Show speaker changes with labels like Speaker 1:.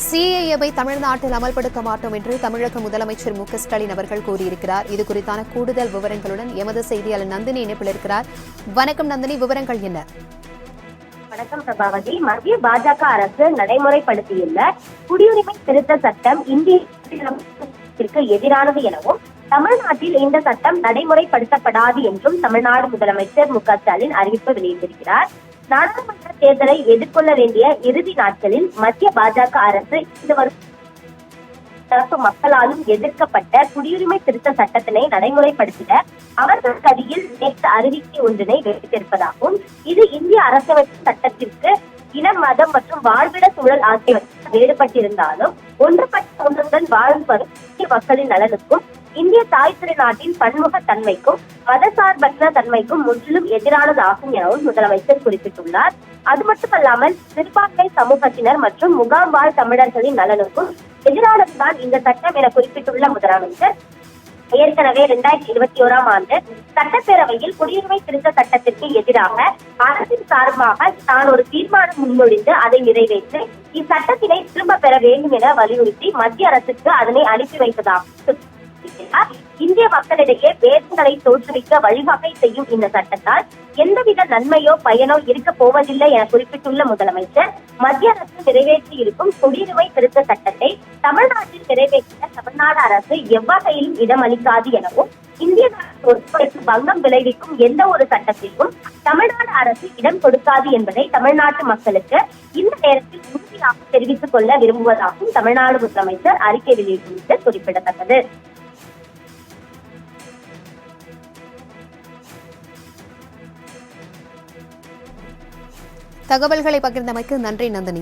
Speaker 1: சிஏஏவை தமிழ்நாட்டில் அமல்படுத்த மாட்டோம் என்று தமிழக முதலமைச்சர் மு.க.ஸ்டாலின் அவர்கள் கூறியிருக்கிறார். இது குறித்தான கூடுதல் விவரங்களுடன் எமது செய்தியாளர் நந்தினி இணைப்பில் இருக்கிறார். வணக்கம் நந்தினி, விவரங்கள் என்ன?
Speaker 2: வணக்கம் பிரபாவதி. மத்திய பாஜக அரசு நடைமுறைப்படுத்தியுள்ள குடியுரிமை திருத்த சட்டம் இந்திய எதிரானது எனவும் தமிழ்நாட்டில் இந்த சட்டம் நடைமுறைப்படுத்தப்படாது என்றும் தமிழ்நாடு முதலமைச்சர் மு.க.ஸ்டாலின் அறிவிப்பு வெளியிட்டிருக்கிறார். நாடாளுமன்ற தேர்தலை எதிர்கொள்ள வேண்டிய இறுதி நாட்களில் மத்திய பாஜக அரசு தரப்பு மக்களாலும் எதிர்க்கப்பட்ட குடியுரிமை திருத்த சட்டத்தினை நடைமுறைப்படுத்திட அவர்கள் கதியில் நேற்று அறிவிக்கை ஒன்றினை வெளியிட்டிருப்பதாகவும் இது இந்திய அரசியலமைப்பு சட்டத்திற்கு இனம், மதம் மற்றும் வாழ்விட சூழல் ஆகியவற்றை வேறுபட்டிருந்தாலும் ஒன்றுபட்ட ஒன்றுடன் வாழ்ந்து வரும் இந்திய மக்களின் நலனுக்கும் இந்திய தாய் திருநாட்டின் பன்முக தன்மைக்கும் மதசார்பற்ற தன்மைக்கும் முற்றிலும் எதிரானதாகும் எனவும் முதலமைச்சர் குறிப்பிட்டுள்ளார். அது மட்டுமல்லாமல் சிறுபான்மை சமூகத்தினர் மற்றும் முகாம் வாழ் தமிழர்களின் நலனுக்கும் எதிரானதுதான் இந்த சட்டம் என குறிப்பிட்டுள்ள முதலமைச்சர் ஏற்கனவே 2021ஆம் ஆண்டு சட்டப்பேரவையில் குடியுரிமை திருத்த சட்டத்திற்கு எதிராக அரசின் சார்பாக தான் ஒரு தீர்மானம் முன்மொழிந்து அதை நிறைவேற்றி இச்சட்டத்தினை திரும்ப பெற வேண்டும் என வலியுறுத்தி மத்திய அரசுக்கு அதனை அனுப்பி வைத்ததாகும். இந்திய மக்களிடையே வேதங்களை தோற்றுவிக்க வழிவகை செய்யும் இந்த சட்டத்தால் எந்தவித நன்மையோ பயனோ இருக்க போவதில்லை என குறிப்பிட்டுள்ள முதலமைச்சர் மத்திய அரசு நிறைவேற்றி இருக்கும் குடியுரிமை திருத்த சட்டத்தை தமிழ்நாட்டில் நிறைவேற்ற தமிழ்நாடு அரசு எவ்வகையிலும் இடமளிக்காது எனவும் இந்திய ஒத்துழைப்பு பங்கம் விளைவிக்கும் எந்த ஒரு சட்டத்திற்கும் தமிழ்நாடு அரசு இடம் கொடுக்காது என்பதை தமிழ்நாட்டு மக்களுக்கு இந்த நேரத்தில் உறுதியாக தெரிவித்துக் கொள்ள விரும்புவதாகவும் தமிழ்நாடு முதலமைச்சர் அறிக்கை வெளியிட்டுள்ளது குறிப்பிடத்தக்கது.
Speaker 1: தகவல்களை பகிர்ந்தமைக்கு நன்றி நந்தினி.